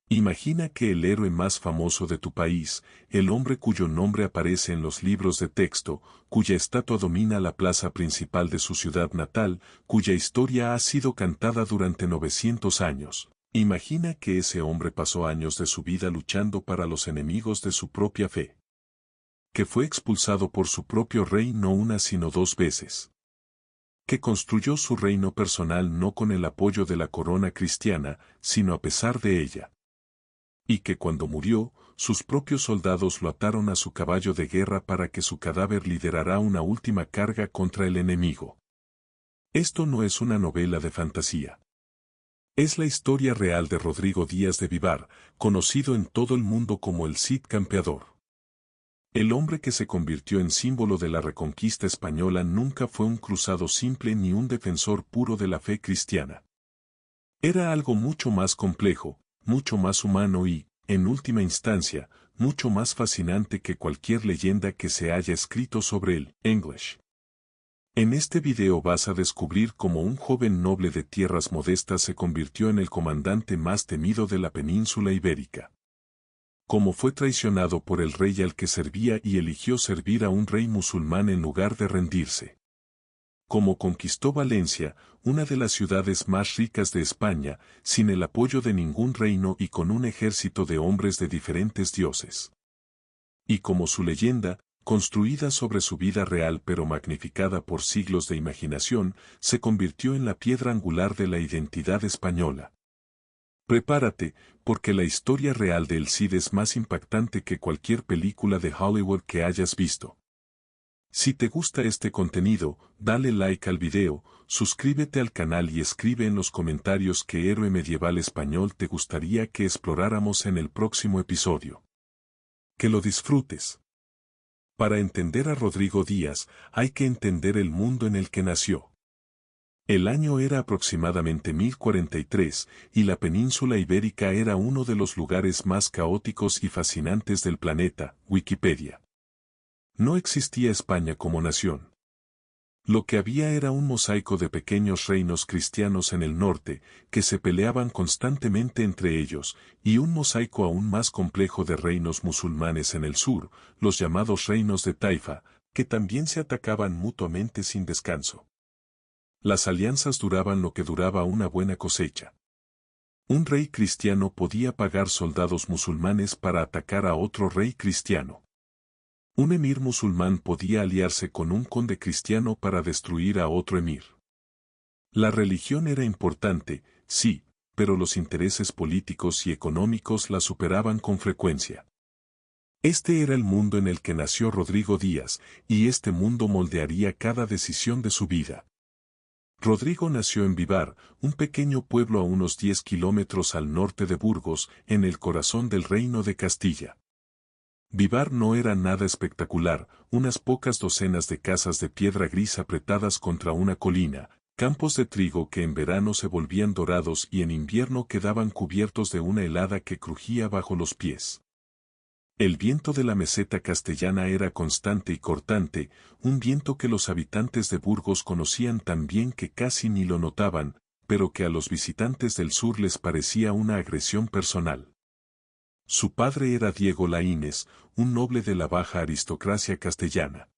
Imagina que el héroe más famoso de tu país, el hombre cuyo nombre aparece en los libros de texto, cuya estatua domina la plaza principal de su ciudad natal, cuya historia ha sido cantada durante 900 años. Imagina que ese hombre pasó años de su vida luchando para los enemigos de su propia fe. Que fue expulsado por su propio rey no una sino dos veces. Que construyó su reino personal no con el apoyo de la corona cristiana, sino a pesar de ella. Y que cuando murió, sus propios soldados lo ataron a su caballo de guerra para que su cadáver liderara una última carga contra el enemigo. Esto no es una novela de fantasía. Es la historia real de Rodrigo Díaz de Vivar, conocido en todo el mundo como el Cid Campeador. El hombre que se convirtió en símbolo de la reconquista española nunca fue un cruzado simple ni un defensor puro de la fe cristiana. Era algo mucho más complejo, mucho más humano y, en última instancia, mucho más fascinante que cualquier leyenda que se haya escrito sobre él. English. En este video vas a descubrir cómo un joven noble de tierras modestas se convirtió en el comandante más temido de la península ibérica. Cómo fue traicionado por el rey al que servía y eligió servir a un rey musulmán en lugar de rendirse. Cómo conquistó Valencia, una de las ciudades más ricas de España, sin el apoyo de ningún reino y con un ejército de hombres de diferentes dioses. Y cómo su leyenda, construida sobre su vida real pero magnificada por siglos de imaginación, se convirtió en la piedra angular de la identidad española. Prepárate, porque la historia real del Cid es más impactante que cualquier película de Hollywood que hayas visto. Si te gusta este contenido, dale like al video, suscríbete al canal y escribe en los comentarios qué héroe medieval español te gustaría que exploráramos en el próximo episodio. Que lo disfrutes. Para entender a Rodrigo Díaz, hay que entender el mundo en el que nació. El año era aproximadamente 1043, y la península ibérica era uno de los lugares más caóticos y fascinantes del planeta. Wikipedia. No existía España como nación. Lo que había era un mosaico de pequeños reinos cristianos en el norte, que se peleaban constantemente entre ellos, y un mosaico aún más complejo de reinos musulmanes en el sur, los llamados reinos de Taifa, que también se atacaban mutuamente sin descanso. Las alianzas duraban lo que duraba una buena cosecha. Un rey cristiano podía pagar soldados musulmanes para atacar a otro rey cristiano. Un emir musulmán podía aliarse con un conde cristiano para destruir a otro emir. La religión era importante, sí, pero los intereses políticos y económicos la superaban con frecuencia. Este era el mundo en el que nació Rodrigo Díaz, y este mundo moldearía cada decisión de su vida. Rodrigo nació en Vivar, un pequeño pueblo a unos 10 kilómetros al norte de Burgos, en el corazón del Reino de Castilla. Vivar no era nada espectacular, unas pocas docenas de casas de piedra gris apretadas contra una colina, campos de trigo que en verano se volvían dorados y en invierno quedaban cubiertos de una helada que crujía bajo los pies. El viento de la meseta castellana era constante y cortante, un viento que los habitantes de Burgos conocían tan bien que casi ni lo notaban, pero que a los visitantes del sur les parecía una agresión personal. Su padre era Diego Laínez, un noble de la baja aristocracia castellana.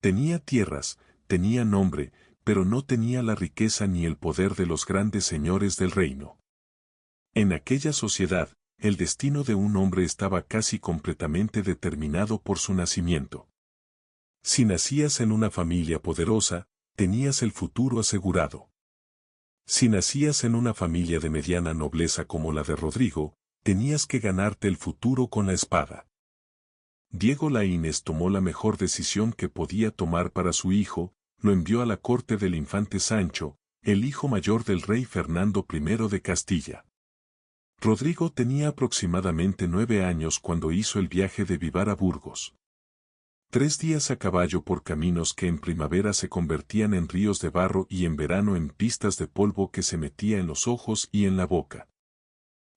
Tenía tierras, tenía nombre, pero no tenía la riqueza ni el poder de los grandes señores del reino. En aquella sociedad, el destino de un hombre estaba casi completamente determinado por su nacimiento. Si nacías en una familia poderosa, tenías el futuro asegurado. Si nacías en una familia de mediana nobleza como la de Rodrigo, tenías que ganarte el futuro con la espada. Diego Laínez tomó la mejor decisión que podía tomar para su hijo, lo envió a la corte del infante Sancho, el hijo mayor del rey Fernando I de Castilla. Rodrigo tenía aproximadamente 9 años cuando hizo el viaje de Vivar a Burgos. 3 días a caballo por caminos que en primavera se convertían en ríos de barro y en verano en pistas de polvo que se metía en los ojos y en la boca.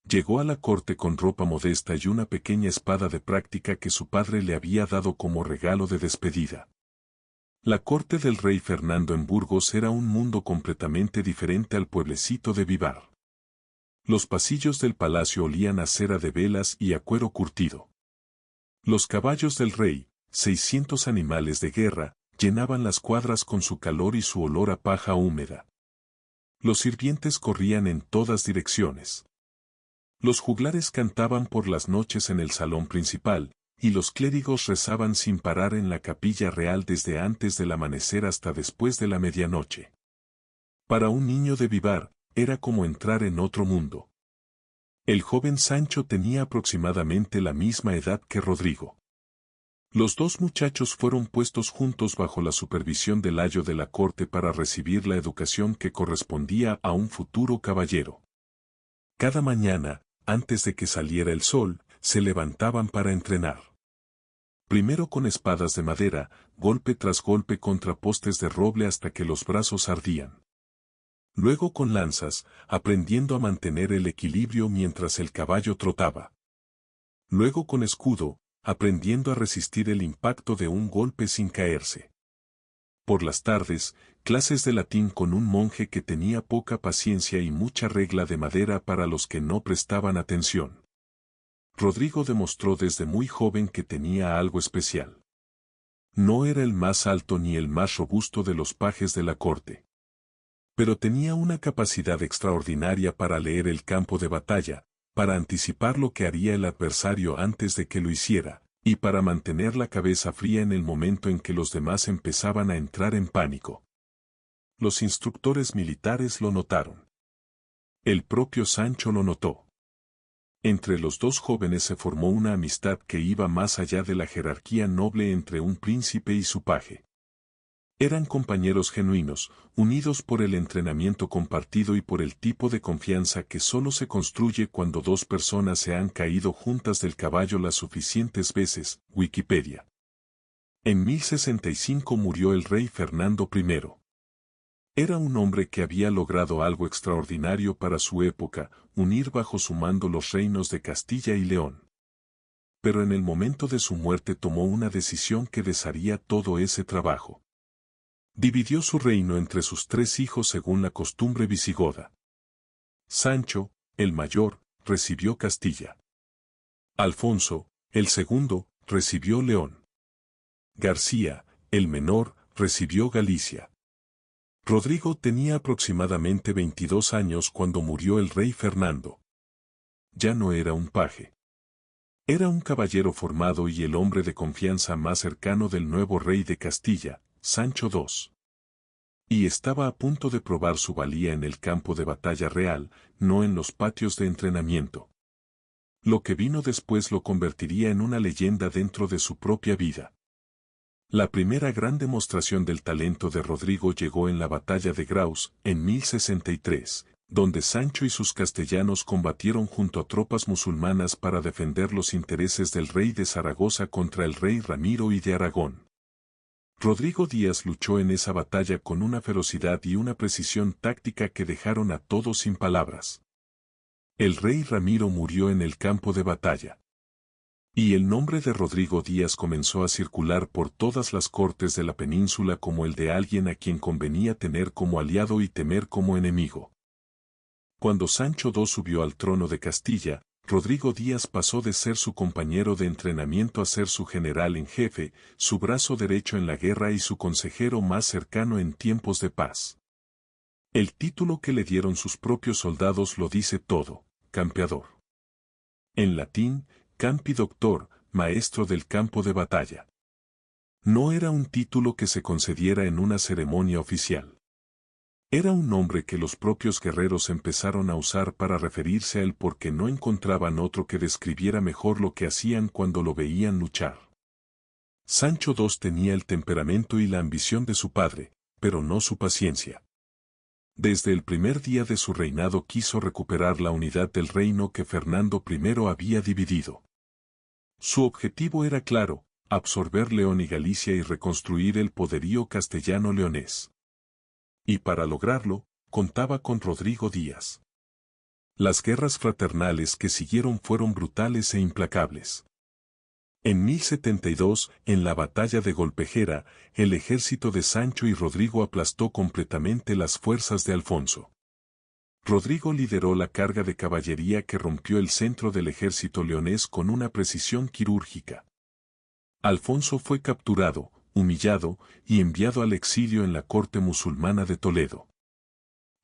Llegó a la corte con ropa modesta y una pequeña espada de práctica que su padre le había dado como regalo de despedida. La corte del rey Fernando en Burgos era un mundo completamente diferente al pueblecito de Vivar. Los pasillos del palacio olían a cera de velas y a cuero curtido. Los caballos del rey, 600 animales de guerra, llenaban las cuadras con su calor y su olor a paja húmeda. Los sirvientes corrían en todas direcciones. Los juglares cantaban por las noches en el salón principal, y los clérigos rezaban sin parar en la capilla real desde antes del amanecer hasta después de la medianoche. Para un niño de Vivar, era como entrar en otro mundo. El joven Sancho tenía aproximadamente la misma edad que Rodrigo. Los dos muchachos fueron puestos juntos bajo la supervisión del ayo de la corte para recibir la educación que correspondía a un futuro caballero. Cada mañana, antes de que saliera el sol, se levantaban para entrenar. Primero con espadas de madera, golpe tras golpe contra postes de roble hasta que los brazos ardían. Luego con lanzas, aprendiendo a mantener el equilibrio mientras el caballo trotaba. Luego con escudo, aprendiendo a resistir el impacto de un golpe sin caerse. Por las tardes, clases de latín con un monje que tenía poca paciencia y mucha regla de madera para los que no prestaban atención. Rodrigo demostró desde muy joven que tenía algo especial. No era el más alto ni el más robusto de los pajes de la corte. Pero tenía una capacidad extraordinaria para leer el campo de batalla, para anticipar lo que haría el adversario antes de que lo hiciera, y para mantener la cabeza fría en el momento en que los demás empezaban a entrar en pánico. Los instructores militares lo notaron. El propio Sancho lo notó. Entre los dos jóvenes se formó una amistad que iba más allá de la jerarquía noble entre un príncipe y su paje. Eran compañeros genuinos, unidos por el entrenamiento compartido y por el tipo de confianza que solo se construye cuando dos personas se han caído juntas del caballo las suficientes veces. Wikipedia. En 1065 murió el rey Fernando I. Era un hombre que había logrado algo extraordinario para su época, unir bajo su mando los reinos de Castilla y León. Pero en el momento de su muerte tomó una decisión que desharía todo ese trabajo. Dividió su reino entre sus tres hijos según la costumbre visigoda. Sancho, el mayor, recibió Castilla. Alfonso, el segundo, recibió León. García, el menor, recibió Galicia. Rodrigo tenía aproximadamente 22 años cuando murió el rey Fernando. Ya no era un paje. Era un caballero formado y el hombre de confianza más cercano del nuevo rey de Castilla, Sancho II. Y estaba a punto de probar su valía en el campo de batalla real, no en los patios de entrenamiento. Lo que vino después lo convertiría en una leyenda dentro de su propia vida. La primera gran demostración del talento de Rodrigo llegó en la batalla de Graus, en 1063, donde Sancho y sus castellanos combatieron junto a tropas musulmanas para defender los intereses del rey de Zaragoza contra el rey Ramiro I de Aragón. Rodrigo Díaz luchó en esa batalla con una ferocidad y una precisión táctica que dejaron a todos sin palabras. El rey Ramiro murió en el campo de batalla. Y el nombre de Rodrigo Díaz comenzó a circular por todas las cortes de la península como el de alguien a quien convenía tener como aliado y temer como enemigo. Cuando Sancho II subió al trono de Castilla, Rodrigo Díaz pasó de ser su compañero de entrenamiento a ser su general en jefe, su brazo derecho en la guerra y su consejero más cercano en tiempos de paz. El título que le dieron sus propios soldados lo dice todo, campeador. En latín, campi doctor, maestro del campo de batalla. No era un título que se concediera en una ceremonia oficial. Era un nombre que los propios guerreros empezaron a usar para referirse a él porque no encontraban otro que describiera mejor lo que hacían cuando lo veían luchar. Sancho II tenía el temperamento y la ambición de su padre, pero no su paciencia. Desde el primer día de su reinado quiso recuperar la unidad del reino que Fernando I había dividido. Su objetivo era claro, absorber León y Galicia y reconstruir el poderío castellano-leonés. Y para lograrlo, contaba con Rodrigo Díaz. Las guerras fraternales que siguieron fueron brutales e implacables. En 1072, en la batalla de Golpejera, el ejército de Sancho y Rodrigo aplastó completamente las fuerzas de Alfonso. Rodrigo lideró la carga de caballería que rompió el centro del ejército leonés con una precisión quirúrgica. Alfonso fue capturado, humillado y enviado al exilio en la corte musulmana de Toledo.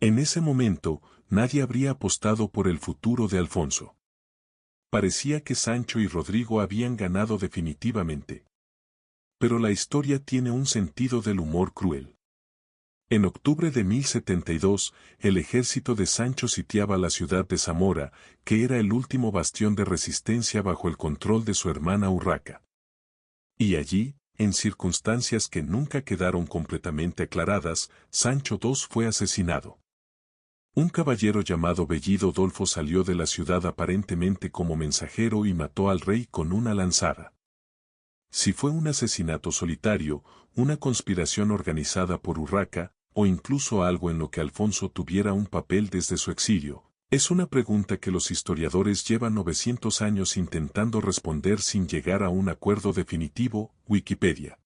En ese momento, nadie habría apostado por el futuro de Alfonso. Parecía que Sancho y Rodrigo habían ganado definitivamente. Pero la historia tiene un sentido del humor cruel. En octubre de 1072, el ejército de Sancho sitiaba la ciudad de Zamora, que era el último bastión de resistencia bajo el control de su hermana Urraca. Y allí, en circunstancias que nunca quedaron completamente aclaradas, Sancho II fue asesinado. Un caballero llamado Bellido Dolfo salió de la ciudad aparentemente como mensajero y mató al rey con una lanzada. Si fue un asesinato solitario, una conspiración organizada por Urraca, o incluso algo en lo que Alfonso tuviera un papel desde su exilio, es una pregunta que los historiadores llevan 900 años intentando responder sin llegar a un acuerdo definitivo. Wikipedia.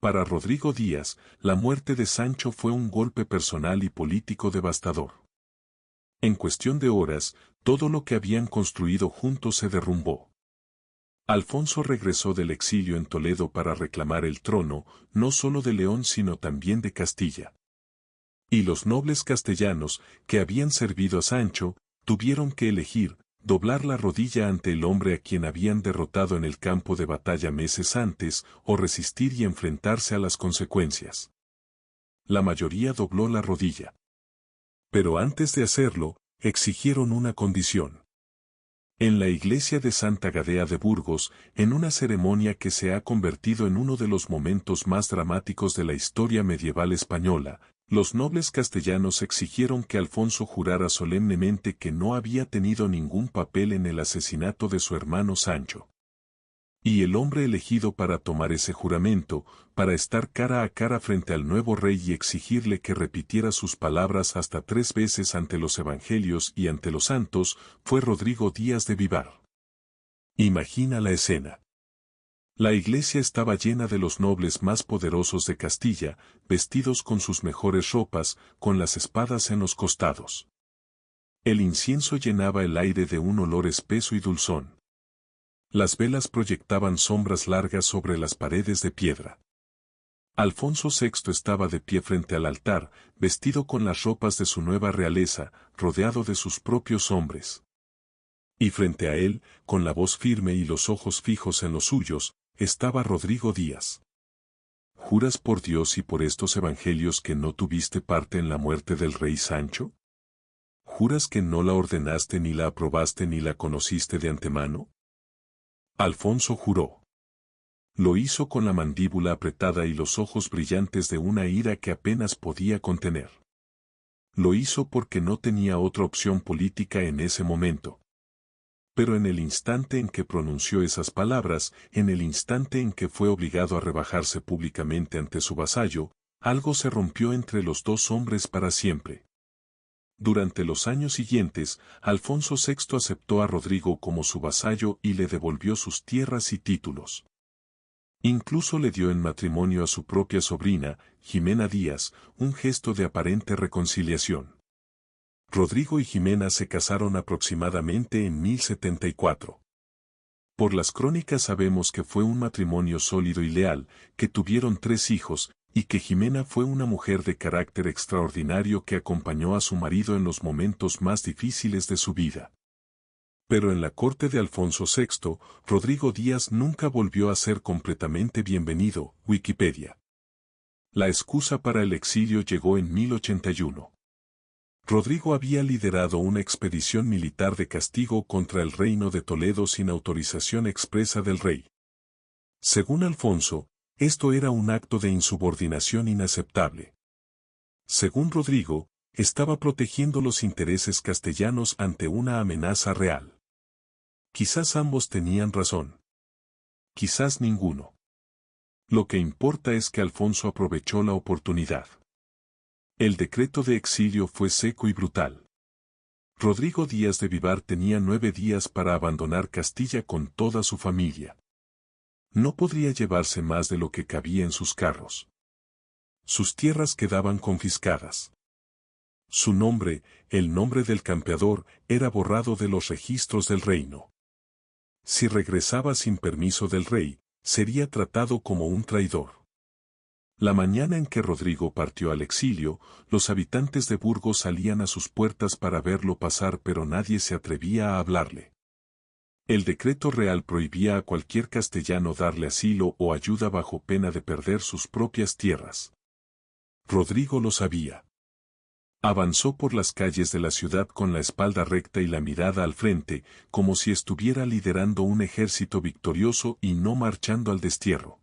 Para Rodrigo Díaz, la muerte de Sancho fue un golpe personal y político devastador. En cuestión de horas, todo lo que habían construido juntos se derrumbó. Alfonso regresó del exilio en Toledo para reclamar el trono, no solo de León sino también de Castilla. Y los nobles castellanos, que habían servido a Sancho, tuvieron que elegir, doblar la rodilla ante el hombre a quien habían derrotado en el campo de batalla meses antes, o resistir y enfrentarse a las consecuencias. La mayoría dobló la rodilla. Pero antes de hacerlo, exigieron una condición. En la iglesia de Santa Gadea de Burgos, en una ceremonia que se ha convertido en uno de los momentos más dramáticos de la historia medieval española, los nobles castellanos exigieron que Alfonso jurara solemnemente que no había tenido ningún papel en el asesinato de su hermano Sancho. Y el hombre elegido para tomar ese juramento, para estar cara a cara frente al nuevo rey y exigirle que repitiera sus palabras hasta 3 veces ante los evangelios y ante los santos, fue Rodrigo Díaz de Vivar. Imagina la escena. La iglesia estaba llena de los nobles más poderosos de Castilla, vestidos con sus mejores ropas, con las espadas en los costados. El incienso llenaba el aire de un olor espeso y dulzón. Las velas proyectaban sombras largas sobre las paredes de piedra. Alfonso VI estaba de pie frente al altar, vestido con las ropas de su nueva realeza, rodeado de sus propios hombres. Y frente a él, con la voz firme y los ojos fijos en los suyos, estaba Rodrigo Díaz. ¿Juras por Dios y por estos evangelios que no tuviste parte en la muerte del rey Sancho? ¿Juras que no la ordenaste ni la aprobaste ni la conociste de antemano? Alfonso juró. Lo hizo con la mandíbula apretada y los ojos brillantes de una ira que apenas podía contener. Lo hizo porque no tenía otra opción política en ese momento. Pero en el instante en que pronunció esas palabras, en el instante en que fue obligado a rebajarse públicamente ante su vasallo, algo se rompió entre los dos hombres para siempre. Durante los años siguientes, Alfonso VI aceptó a Rodrigo como su vasallo y le devolvió sus tierras y títulos. Incluso le dio en matrimonio a su propia sobrina, Jimena Díaz, un gesto de aparente reconciliación. Rodrigo y Jimena se casaron aproximadamente en 1074. Por las crónicas sabemos que fue un matrimonio sólido y leal, que tuvieron 3 hijos, y que Jimena fue una mujer de carácter extraordinario que acompañó a su marido en los momentos más difíciles de su vida. Pero en la corte de Alfonso VI, Rodrigo Díaz nunca volvió a ser completamente bienvenido. Wikipedia. La excusa para el exilio llegó en 1081. Rodrigo había liderado una expedición militar de castigo contra el reino de Toledo sin autorización expresa del rey. Según Alfonso, esto era un acto de insubordinación inaceptable. Según Rodrigo, estaba protegiendo los intereses castellanos ante una amenaza real. Quizás ambos tenían razón. Quizás ninguno. Lo que importa es que Alfonso aprovechó la oportunidad. El decreto de exilio fue seco y brutal. Rodrigo Díaz de Vivar tenía 9 días para abandonar Castilla con toda su familia. No podría llevarse más de lo que cabía en sus carros. Sus tierras quedaban confiscadas. Su nombre, el nombre del campeador, era borrado de los registros del reino. Si regresaba sin permiso del rey, sería tratado como un traidor. La mañana en que Rodrigo partió al exilio, los habitantes de Burgos salían a sus puertas para verlo pasar, pero nadie se atrevía a hablarle. El decreto real prohibía a cualquier castellano darle asilo o ayuda bajo pena de perder sus propias tierras. Rodrigo lo sabía. Avanzó por las calles de la ciudad con la espalda recta y la mirada al frente, como si estuviera liderando un ejército victorioso y no marchando al destierro.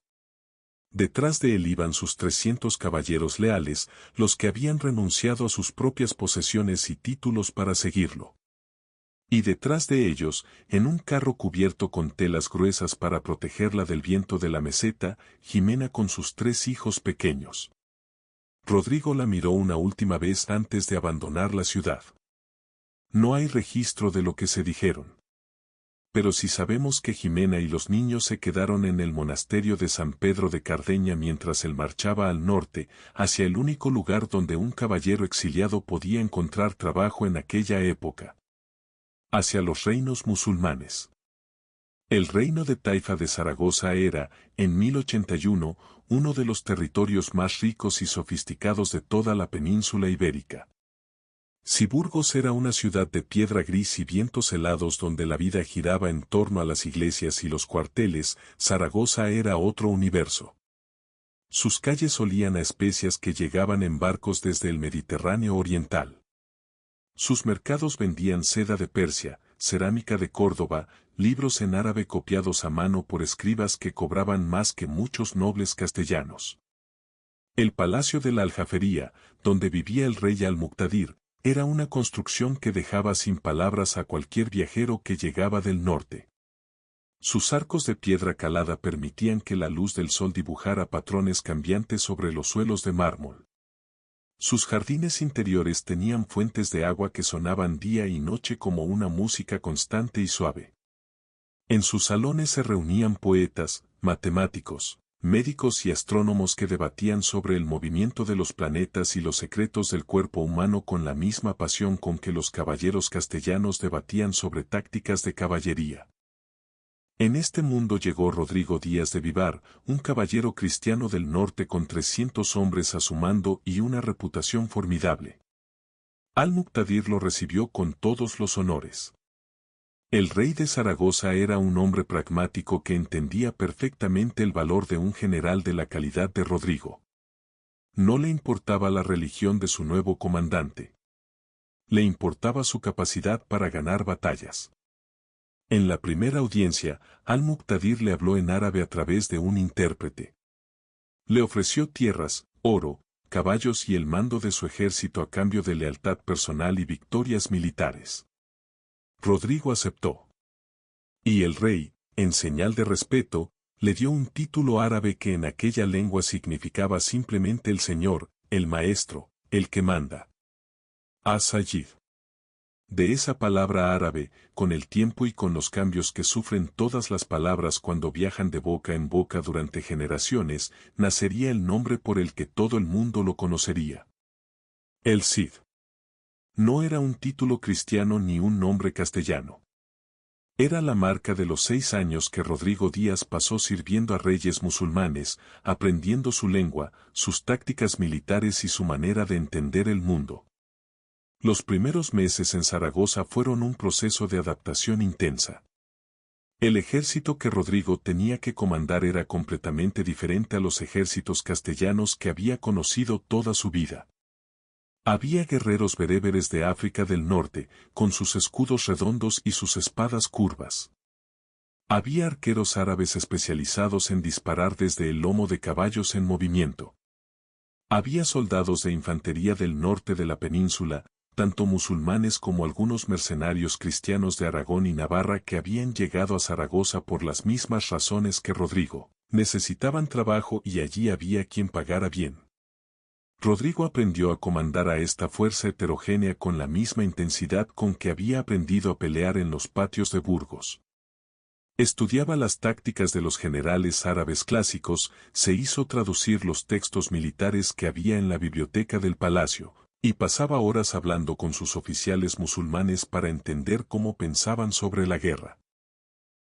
Detrás de él iban sus 300 caballeros leales, los que habían renunciado a sus propias posesiones y títulos para seguirlo. Y detrás de ellos, en un carro cubierto con telas gruesas para protegerla del viento de la meseta, Jimena con sus 3 hijos pequeños. Rodrigo la miró una última vez antes de abandonar la ciudad. No hay registro de lo que se dijeron. Pero si sabemos que Jimena y los niños se quedaron en el monasterio de San Pedro de Cardeña mientras él marchaba al norte, hacia el único lugar donde un caballero exiliado podía encontrar trabajo en aquella época. Hacia los reinos musulmanes. El reino de Taifa de Zaragoza era, en 1081, uno de los territorios más ricos y sofisticados de toda la península ibérica. Si Burgos era una ciudad de piedra gris y vientos helados donde la vida giraba en torno a las iglesias y los cuarteles, Zaragoza era otro universo. Sus calles olían a especias que llegaban en barcos desde el Mediterráneo oriental. Sus mercados vendían seda de Persia, cerámica de Córdoba, libros en árabe copiados a mano por escribas que cobraban más que muchos nobles castellanos. El Palacio de la Aljafería, donde vivía el rey Al-Muqtadir, era una construcción que dejaba sin palabras a cualquier viajero que llegaba del norte. Sus arcos de piedra calada permitían que la luz del sol dibujara patrones cambiantes sobre los suelos de mármol. Sus jardines interiores tenían fuentes de agua que sonaban día y noche como una música constante y suave. En sus salones se reunían poetas, matemáticos, médicos y astrónomos que debatían sobre el movimiento de los planetas y los secretos del cuerpo humano con la misma pasión con que los caballeros castellanos debatían sobre tácticas de caballería. En este mundo llegó Rodrigo Díaz de Vivar, un caballero cristiano del norte con 300 hombres a su mando y una reputación formidable. Al-Muqtadir lo recibió con todos los honores. El rey de Zaragoza era un hombre pragmático que entendía perfectamente el valor de un general de la calidad de Rodrigo. No le importaba la religión de su nuevo comandante. Le importaba su capacidad para ganar batallas. En la primera audiencia, Al-Muqtadir le habló en árabe a través de un intérprete. Le ofreció tierras, oro, caballos y el mando de su ejército a cambio de lealtad personal y victorias militares. Rodrigo aceptó. Y el rey, en señal de respeto, le dio un título árabe que en aquella lengua significaba simplemente el señor, el maestro, el que manda. As-Sayyid. De esa palabra árabe, con el tiempo y con los cambios que sufren todas las palabras cuando viajan de boca en boca durante generaciones, nacería el nombre por el que todo el mundo lo conocería. El Cid. No era un título cristiano ni un nombre castellano. Era la marca de los 6 años que Rodrigo Díaz pasó sirviendo a reyes musulmanes, aprendiendo su lengua, sus tácticas militares y su manera de entender el mundo. Los primeros meses en Zaragoza fueron un proceso de adaptación intensa. El ejército que Rodrigo tenía que comandar era completamente diferente a los ejércitos castellanos que había conocido toda su vida. Había guerreros bereberes de África del Norte, con sus escudos redondos y sus espadas curvas. Había arqueros árabes especializados en disparar desde el lomo de caballos en movimiento. Había soldados de infantería del norte de la península, tanto musulmanes como algunos mercenarios cristianos de Aragón y Navarra que habían llegado a Zaragoza por las mismas razones que Rodrigo. Necesitaban trabajo y allí había quien pagara bien. Rodrigo aprendió a comandar a esta fuerza heterogénea con la misma intensidad con que había aprendido a pelear en los patios de Burgos. Estudiaba las tácticas de los generales árabes clásicos, se hizo traducir los textos militares que había en la biblioteca del palacio, Y pasaba horas hablando con sus oficiales musulmanes para entender cómo pensaban sobre la guerra.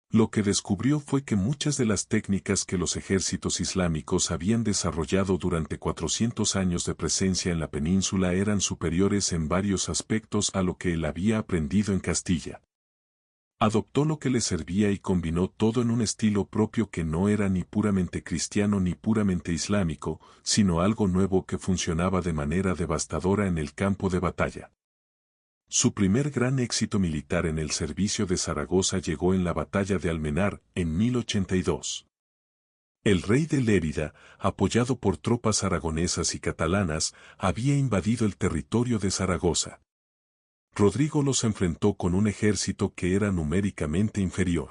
Lo que descubrió fue que muchas de las técnicas que los ejércitos islámicos habían desarrollado durante 400 años de presencia en la península eran superiores en varios aspectos a lo que él había aprendido en Castilla. Adoptó lo que le servía y combinó todo en un estilo propio que no era ni puramente cristiano ni puramente islámico, sino algo nuevo que funcionaba de manera devastadora en el campo de batalla. Su primer gran éxito militar en el servicio de Zaragoza llegó en la batalla de Almenar, en 1082. El rey de Lérida, apoyado por tropas aragonesas y catalanas, había invadido el territorio de Zaragoza. Rodrigo los enfrentó con un ejército que era numéricamente inferior.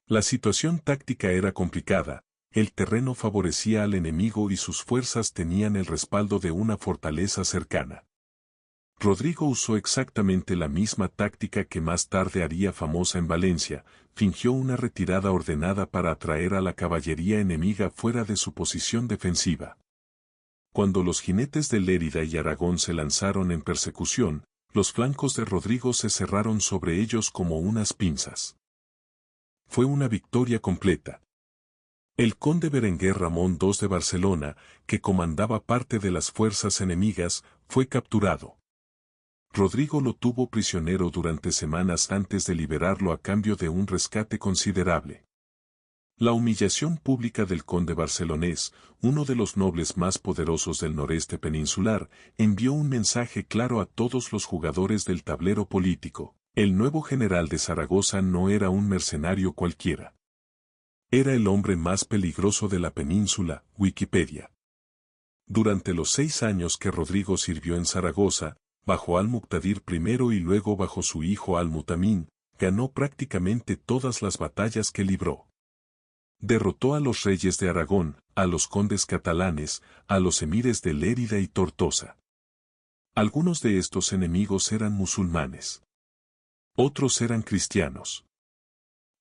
La situación táctica era complicada, el terreno favorecía al enemigo y sus fuerzas tenían el respaldo de una fortaleza cercana. Rodrigo usó exactamente la misma táctica que más tarde haría famosa en Valencia, fingió una retirada ordenada para atraer a la caballería enemiga fuera de su posición defensiva. Cuando los jinetes de Lérida y Aragón se lanzaron en persecución, los flancos de Rodrigo se cerraron sobre ellos como unas pinzas. Fue una victoria completa. El conde Berenguer Ramón II de Barcelona, que comandaba parte de las fuerzas enemigas, fue capturado. Rodrigo lo tuvo prisionero durante semanas antes de liberarlo a cambio de un rescate considerable. La humillación pública del conde barcelonés, uno de los nobles más poderosos del noreste peninsular, envió un mensaje claro a todos los jugadores del tablero político. El nuevo general de Zaragoza no era un mercenario cualquiera. Era el hombre más peligroso de la península, Wikipedia. Durante los 6 años que Rodrigo sirvió en Zaragoza, bajo Al-Muqtadir I y luego bajo su hijo Al-Mutamín, ganó prácticamente todas las batallas que libró. Derrotó a los reyes de Aragón, a los condes catalanes, a los emires de Lérida y Tortosa. Algunos de estos enemigos eran musulmanes. Otros eran cristianos.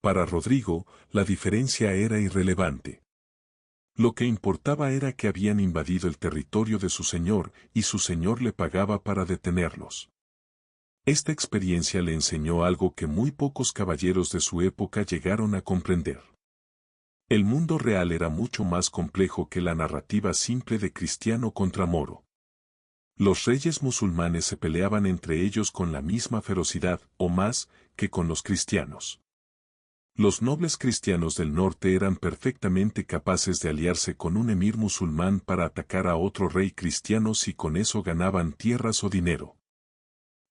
Para Rodrigo, la diferencia era irrelevante. Lo que importaba era que habían invadido el territorio de su señor y su señor le pagaba para detenerlos. Esta experiencia le enseñó algo que muy pocos caballeros de su época llegaron a comprender. El mundo real era mucho más complejo que la narrativa simple de cristiano contra moro. Los reyes musulmanes se peleaban entre ellos con la misma ferocidad, o más, que con los cristianos. Los nobles cristianos del norte eran perfectamente capaces de aliarse con un emir musulmán para atacar a otro rey cristiano si con eso ganaban tierras o dinero.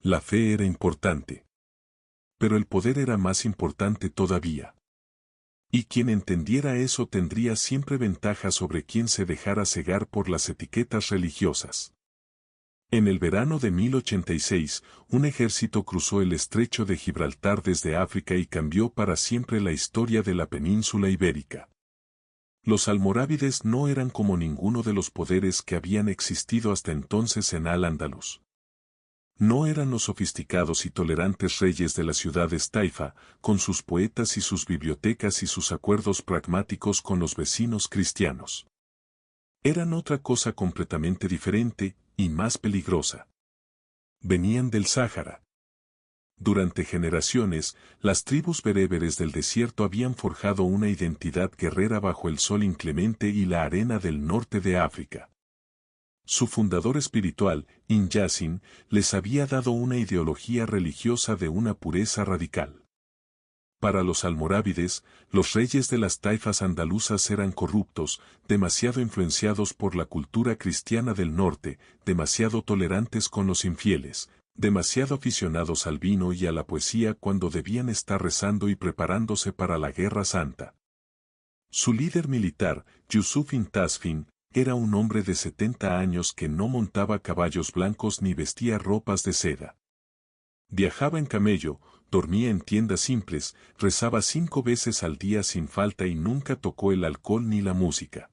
La fe era importante. Pero el poder era más importante todavía. Y quien entendiera eso tendría siempre ventaja sobre quien se dejara cegar por las etiquetas religiosas. En el verano de 1086, un ejército cruzó el estrecho de Gibraltar desde África y cambió para siempre la historia de la península ibérica. Los almorávides no eran como ninguno de los poderes que habían existido hasta entonces en Al-Ándalus. No eran los sofisticados y tolerantes reyes de las ciudades Taifa, con sus poetas y sus bibliotecas y sus acuerdos pragmáticos con los vecinos cristianos. Eran otra cosa completamente diferente, y más peligrosa. Venían del Sáhara. Durante generaciones, las tribus bereberes del desierto habían forjado una identidad guerrera bajo el sol inclemente y la arena del norte de África. Su fundador espiritual, Inyasin, les había dado una ideología religiosa de una pureza radical. Para los almorávides, los reyes de las taifas andaluzas eran corruptos, demasiado influenciados por la cultura cristiana del norte, demasiado tolerantes con los infieles, demasiado aficionados al vino y a la poesía cuando debían estar rezando y preparándose para la Guerra Santa. Su líder militar, Yusuf Intasfin, era un hombre de 70 años que no montaba caballos blancos ni vestía ropas de seda. Viajaba en camello, dormía en tiendas simples, rezaba 5 veces al día sin falta y nunca tocó el alcohol ni la música.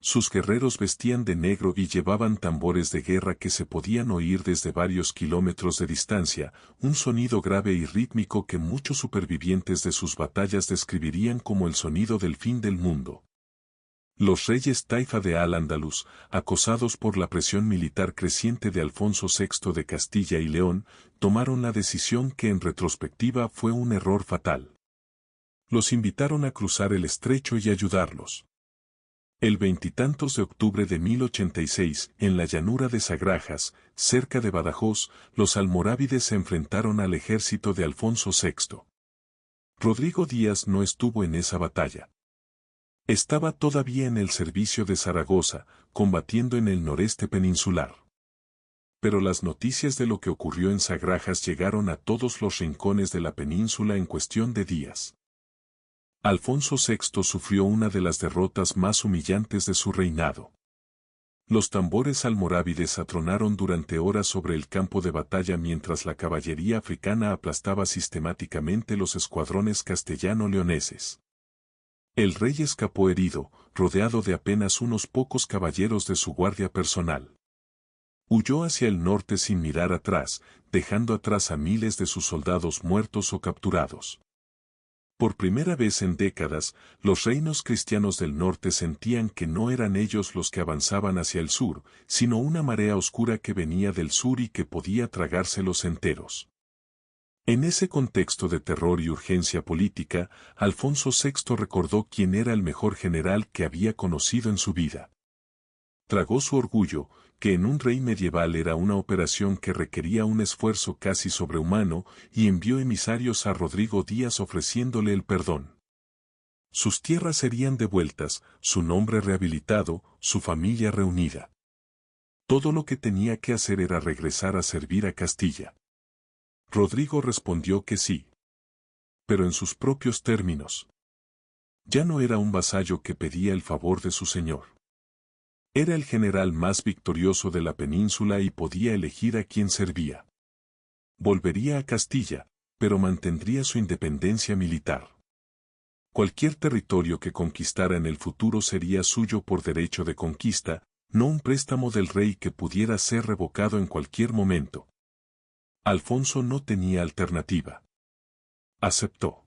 Sus guerreros vestían de negro y llevaban tambores de guerra que se podían oír desde varios kilómetros de distancia, un sonido grave y rítmico que muchos supervivientes de sus batallas describirían como el sonido del fin del mundo. Los reyes Taifa de Al-Ándalus, acosados por la presión militar creciente de Alfonso VI de Castilla y León, tomaron la decisión que en retrospectiva fue un error fatal. Los invitaron a cruzar el estrecho y ayudarlos. El veintitantos de octubre de 1086, en la llanura de Sagrajas, cerca de Badajoz, los almorávides se enfrentaron al ejército de Alfonso VI. Rodrigo Díaz no estuvo en esa batalla. Estaba todavía en el servicio de Zaragoza, combatiendo en el noreste peninsular. Pero las noticias de lo que ocurrió en Sagrajas llegaron a todos los rincones de la península en cuestión de días. Alfonso VI sufrió una de las derrotas más humillantes de su reinado. Los tambores almorávides atronaron durante horas sobre el campo de batalla mientras la caballería africana aplastaba sistemáticamente los escuadrones castellano-leoneses. El rey escapó herido, rodeado de apenas unos pocos caballeros de su guardia personal. Huyó hacia el norte sin mirar atrás, dejando atrás a miles de sus soldados muertos o capturados. Por primera vez en décadas, los reinos cristianos del norte sentían que no eran ellos los que avanzaban hacia el sur, sino una marea oscura que venía del sur y que podía tragárselos enteros. En ese contexto de terror y urgencia política, Alfonso VI recordó quién era el mejor general que había conocido en su vida. Tragó su orgullo, que en un rey medieval era una operación que requería un esfuerzo casi sobrehumano, y envió emisarios a Rodrigo Díaz ofreciéndole el perdón. Sus tierras serían devueltas, su nombre rehabilitado, su familia reunida. Todo lo que tenía que hacer era regresar a servir a Castilla. Rodrigo respondió que sí. Pero en sus propios términos. Ya no era un vasallo que pedía el favor de su señor. Era el general más victorioso de la península y podía elegir a quién servía. Volvería a Castilla, pero mantendría su independencia militar. Cualquier territorio que conquistara en el futuro sería suyo por derecho de conquista, no un préstamo del rey que pudiera ser revocado en cualquier momento. Alfonso no tenía alternativa. Aceptó.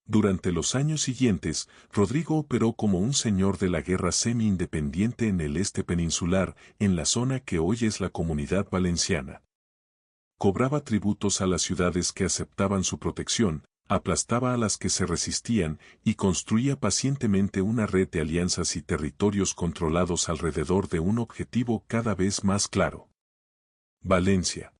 Durante los años siguientes, Rodrigo operó como un señor de la guerra semi-independiente en el este peninsular, en la zona que hoy es la Comunidad Valenciana. Cobraba tributos a las ciudades que aceptaban su protección, aplastaba a las que se resistían y construía pacientemente una red de alianzas y territorios controlados alrededor de un objetivo cada vez más claro. Valencia.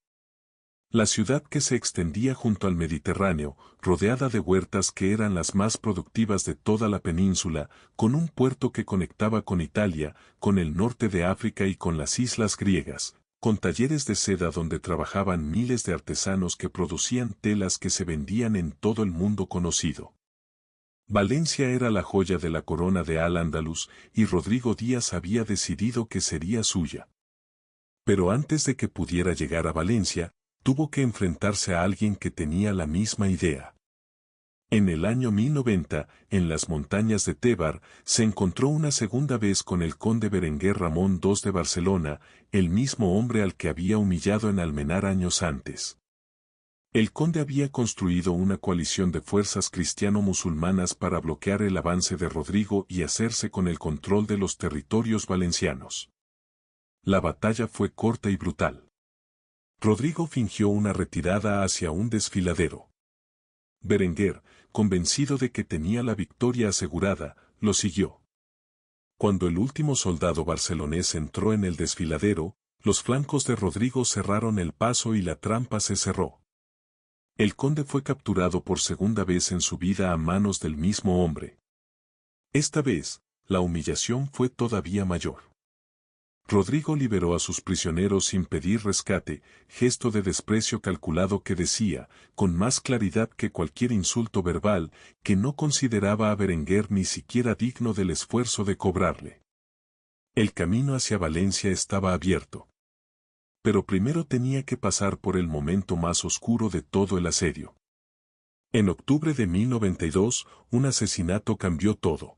La ciudad que se extendía junto al Mediterráneo, rodeada de huertas que eran las más productivas de toda la península, con un puerto que conectaba con Italia, con el norte de África y con las islas griegas, con talleres de seda donde trabajaban miles de artesanos que producían telas que se vendían en todo el mundo conocido. Valencia era la joya de la corona de Al-Ándalus y Rodrigo Díaz había decidido que sería suya. Pero antes de que pudiera llegar a Valencia, tuvo que enfrentarse a alguien que tenía la misma idea. En el año 1090, en las montañas de Tébar, se encontró una segunda vez con el conde Berenguer Ramón II de Barcelona, el mismo hombre al que había humillado en Almenar años antes. El conde había construido una coalición de fuerzas cristiano-musulmanas para bloquear el avance de Rodrigo y hacerse con el control de los territorios valencianos. La batalla fue corta y brutal. Rodrigo fingió una retirada hacia un desfiladero. Berenguer, convencido de que tenía la victoria asegurada, lo siguió. Cuando el último soldado barcelonés entró en el desfiladero, los flancos de Rodrigo cerraron el paso y la trampa se cerró. El conde fue capturado por segunda vez en su vida a manos del mismo hombre. Esta vez, la humillación fue todavía mayor. Rodrigo liberó a sus prisioneros sin pedir rescate, gesto de desprecio calculado que decía, con más claridad que cualquier insulto verbal, que no consideraba a Berenguer ni siquiera digno del esfuerzo de cobrarle. El camino hacia Valencia estaba abierto. Pero primero tenía que pasar por el momento más oscuro de todo el asedio. En octubre de 1092, un asesinato cambió todo.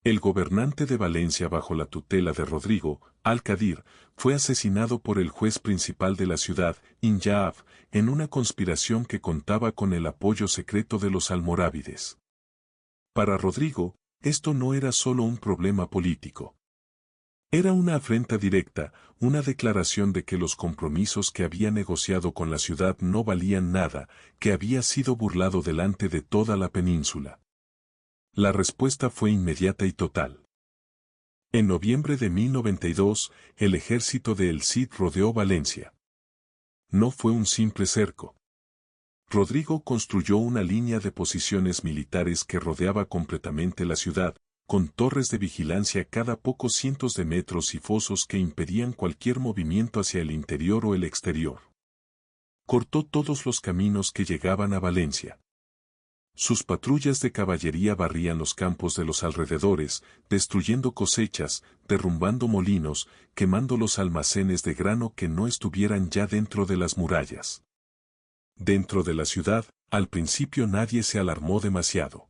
El gobernante de Valencia bajo la tutela de Rodrigo, Al-Qadir, fue asesinado por el juez principal de la ciudad, Injaaf, en una conspiración que contaba con el apoyo secreto de los almorávides. Para Rodrigo, esto no era solo un problema político. Era una afrenta directa, una declaración de que los compromisos que había negociado con la ciudad no valían nada, que había sido burlado delante de toda la península. La respuesta fue inmediata y total. En noviembre de 1092, el ejército de El Cid rodeó Valencia. No fue un simple cerco. Rodrigo construyó una línea de posiciones militares que rodeaba completamente la ciudad, con torres de vigilancia cada pocos cientos de metros y fosos que impedían cualquier movimiento hacia el interior o el exterior. Cortó todos los caminos que llegaban a Valencia. Sus patrullas de caballería barrían los campos de los alrededores, destruyendo cosechas, derrumbando molinos, quemando los almacenes de grano que no estuvieran ya dentro de las murallas. Dentro de la ciudad, al principio nadie se alarmó demasiado.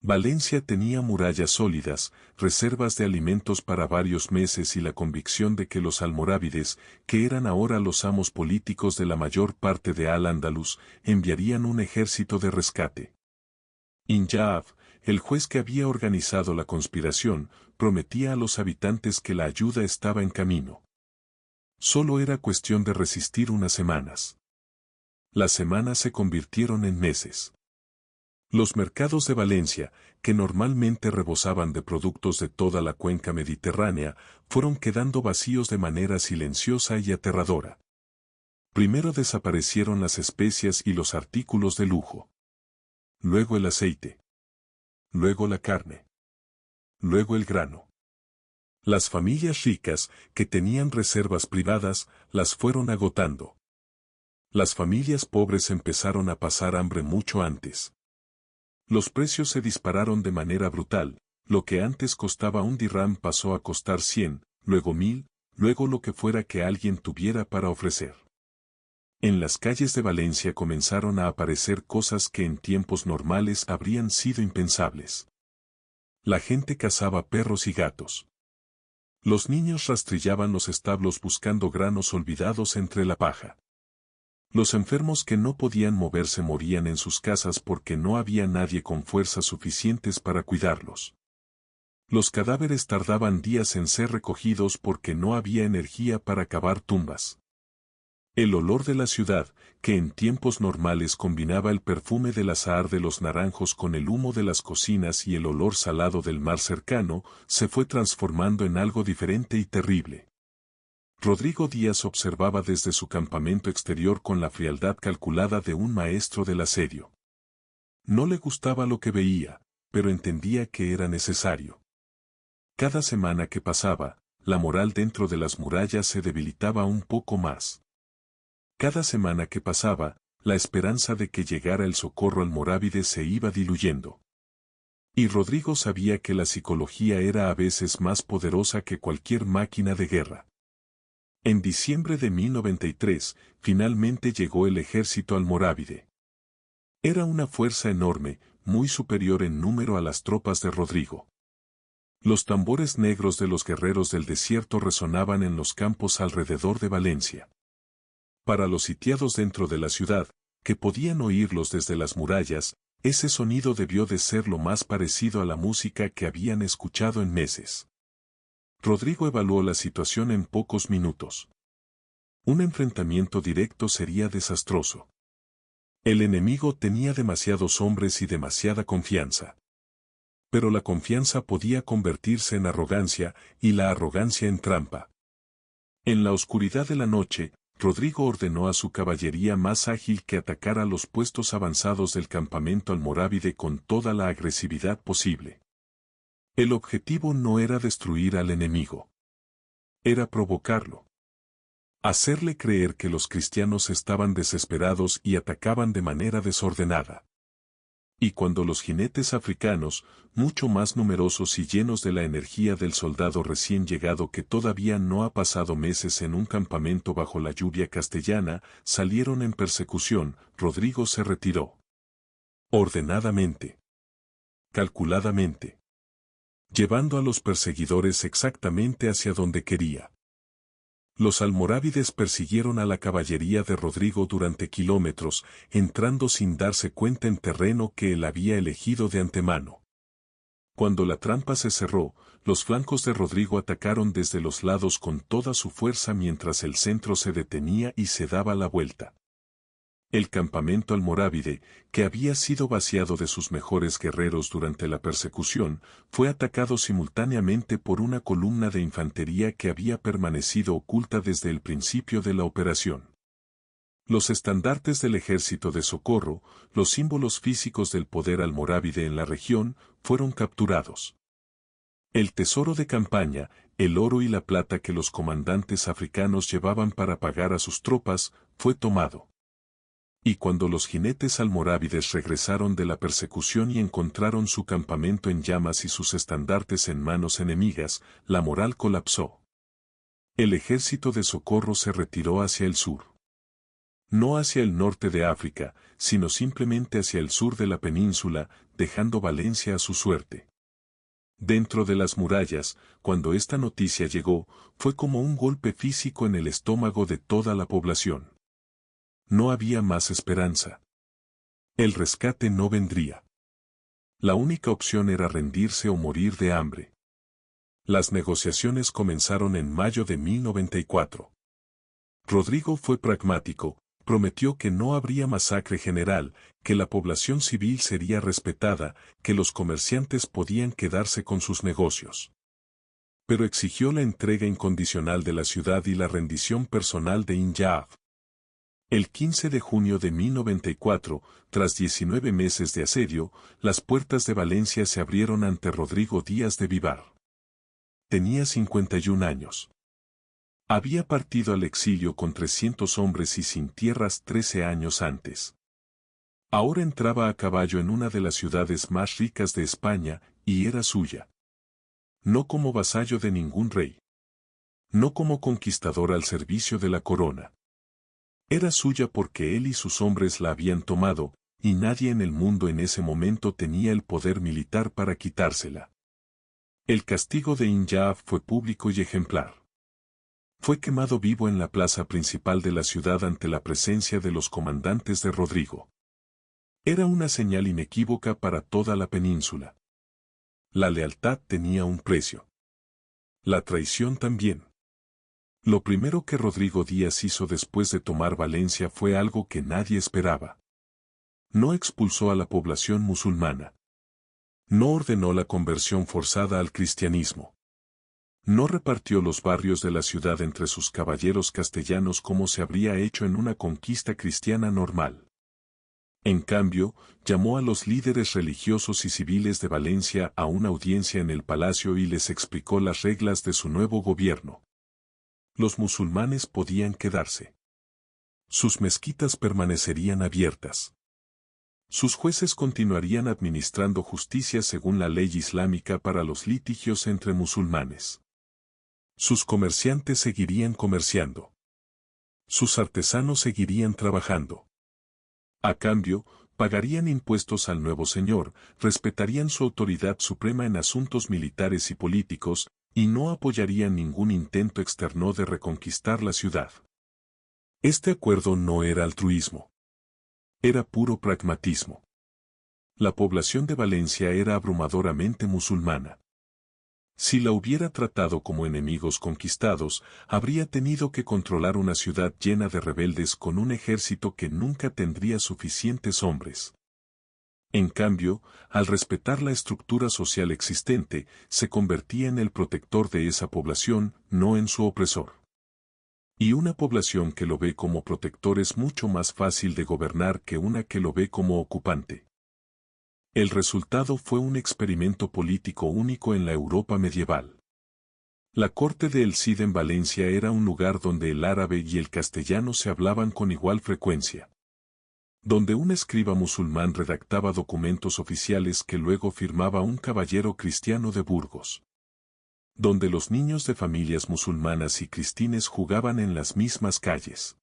Valencia tenía murallas sólidas, reservas de alimentos para varios meses y la convicción de que los almorávides, que eran ahora los amos políticos de la mayor parte de Al-Ándalus, enviarían un ejército de rescate. Injab, el juez que había organizado la conspiración, prometía a los habitantes que la ayuda estaba en camino. Solo era cuestión de resistir unas semanas. Las semanas se convirtieron en meses. Los mercados de Valencia, que normalmente rebosaban de productos de toda la cuenca mediterránea, fueron quedando vacíos de manera silenciosa y aterradora. Primero desaparecieron las especias y los artículos de lujo. Luego el aceite. Luego la carne. Luego el grano. Las familias ricas, que tenían reservas privadas, las fueron agotando. Las familias pobres empezaron a pasar hambre mucho antes. Los precios se dispararon de manera brutal, lo que antes costaba un dirham pasó a costar 100, luego 1000, luego lo que fuera que alguien tuviera para ofrecer. En las calles de Valencia comenzaron a aparecer cosas que en tiempos normales habrían sido impensables. La gente cazaba perros y gatos. Los niños rastrillaban los establos buscando granos olvidados entre la paja. Los enfermos que no podían moverse morían en sus casas porque no había nadie con fuerzas suficientes para cuidarlos. Los cadáveres tardaban días en ser recogidos porque no había energía para cavar tumbas. El olor de la ciudad, que en tiempos normales combinaba el perfume del azahar de los naranjos con el humo de las cocinas y el olor salado del mar cercano, se fue transformando en algo diferente y terrible. Rodrigo Díaz observaba desde su campamento exterior con la frialdad calculada de un maestro del asedio. No le gustaba lo que veía, pero entendía que era necesario. Cada semana que pasaba, la moral dentro de las murallas se debilitaba un poco más. Cada semana que pasaba, la esperanza de que llegara el socorro almorávide se iba diluyendo. Y Rodrigo sabía que la psicología era a veces más poderosa que cualquier máquina de guerra. En diciembre de 1093, finalmente llegó el ejército almorávide. Era una fuerza enorme, muy superior en número a las tropas de Rodrigo. Los tambores negros de los guerreros del desierto resonaban en los campos alrededor de Valencia. Para los sitiados dentro de la ciudad, que podían oírlos desde las murallas, ese sonido debió de ser lo más parecido a la música que habían escuchado en meses. Rodrigo evaluó la situación en pocos minutos. Un enfrentamiento directo sería desastroso. El enemigo tenía demasiados hombres y demasiada confianza. Pero la confianza podía convertirse en arrogancia, y la arrogancia en trampa. En la oscuridad de la noche, Rodrigo ordenó a su caballería más ágil que atacara los puestos avanzados del campamento almorávide con toda la agresividad posible. El objetivo no era destruir al enemigo. Era provocarlo. Hacerle creer que los cristianos estaban desesperados y atacaban de manera desordenada. Y cuando los jinetes africanos, mucho más numerosos y llenos de la energía del soldado recién llegado que todavía no ha pasado meses en un campamento bajo la lluvia castellana, salieron en persecución, Rodrigo se retiró. Ordenadamente. Calculadamente. Llevando a los perseguidores exactamente hacia donde quería. Los almorávides persiguieron a la caballería de Rodrigo durante kilómetros, entrando sin darse cuenta en terreno que él había elegido de antemano. Cuando la trampa se cerró, los flancos de Rodrigo atacaron desde los lados con toda su fuerza mientras el centro se detenía y se daba la vuelta. El campamento almorávide, que había sido vaciado de sus mejores guerreros durante la persecución, fue atacado simultáneamente por una columna de infantería que había permanecido oculta desde el principio de la operación. Los estandartes del ejército de socorro, los símbolos físicos del poder almorávide en la región, fueron capturados. El tesoro de campaña, el oro y la plata que los comandantes africanos llevaban para pagar a sus tropas, fue tomado. Y cuando los jinetes almorávides regresaron de la persecución y encontraron su campamento en llamas y sus estandartes en manos enemigas, la moral colapsó. El ejército de socorro se retiró hacia el sur. No hacia el norte de África, sino simplemente hacia el sur de la península, dejando Valencia a su suerte. Dentro de las murallas, cuando esta noticia llegó, fue como un golpe físico en el estómago de toda la población. No había más esperanza. El rescate no vendría. La única opción era rendirse o morir de hambre. Las negociaciones comenzaron en mayo de 1094. Rodrigo fue pragmático, prometió que no habría masacre general, que la población civil sería respetada, que los comerciantes podían quedarse con sus negocios. Pero exigió la entrega incondicional de la ciudad y la rendición personal de Injab. El 15 de junio de 1094, tras 19 meses de asedio, las puertas de Valencia se abrieron ante Rodrigo Díaz de Vivar. Tenía 51 años. Había partido al exilio con 300 hombres y sin tierras 13 años antes. Ahora entraba a caballo en una de las ciudades más ricas de España, y era suya. No como vasallo de ningún rey. No como conquistador al servicio de la corona. Era suya porque él y sus hombres la habían tomado, y nadie en el mundo en ese momento tenía el poder militar para quitársela. El castigo de Injab fue público y ejemplar. Fue quemado vivo en la plaza principal de la ciudad ante la presencia de los comandantes de Rodrigo. Era una señal inequívoca para toda la península. La lealtad tenía un precio. La traición también. Lo primero que Rodrigo Díaz hizo después de tomar Valencia fue algo que nadie esperaba. No expulsó a la población musulmana. No ordenó la conversión forzada al cristianismo. No repartió los barrios de la ciudad entre sus caballeros castellanos como se habría hecho en una conquista cristiana normal. En cambio, llamó a los líderes religiosos y civiles de Valencia a una audiencia en el palacio y les explicó las reglas de su nuevo gobierno. Los musulmanes podían quedarse. Sus mezquitas permanecerían abiertas. Sus jueces continuarían administrando justicia según la ley islámica para los litigios entre musulmanes. Sus comerciantes seguirían comerciando. Sus artesanos seguirían trabajando. A cambio, pagarían impuestos al nuevo señor, respetarían su autoridad suprema en asuntos militares y políticos, y no apoyarían ningún intento externo de reconquistar la ciudad. Este acuerdo no era altruismo. Era puro pragmatismo. La población de Valencia era abrumadoramente musulmana. Si la hubiera tratado como enemigos conquistados, habría tenido que controlar una ciudad llena de rebeldes con un ejército que nunca tendría suficientes hombres. En cambio, al respetar la estructura social existente, se convertía en el protector de esa población, no en su opresor. Y una población que lo ve como protector es mucho más fácil de gobernar que una que lo ve como ocupante. El resultado fue un experimento político único en la Europa medieval. La corte de El Cid en Valencia era un lugar donde el árabe y el castellano se hablaban con igual frecuencia. Donde un escriba musulmán redactaba documentos oficiales que luego firmaba un caballero cristiano de Burgos. Donde los niños de familias musulmanas y cristines jugaban en las mismas calles.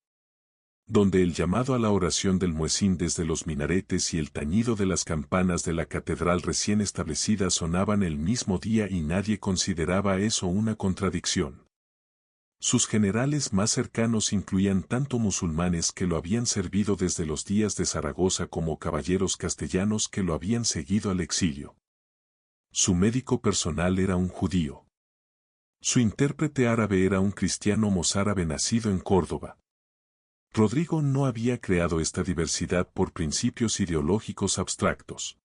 Donde el llamado a la oración del muezín desde los minaretes y el tañido de las campanas de la catedral recién establecida sonaban el mismo día y nadie consideraba eso una contradicción. Sus generales más cercanos incluían tanto musulmanes que lo habían servido desde los días de Zaragoza como caballeros castellanos que lo habían seguido al exilio. Su médico personal era un judío. Su intérprete árabe era un cristiano mozárabe nacido en Córdoba. Rodrigo no había creado esta diversidad por principios ideológicos abstractos.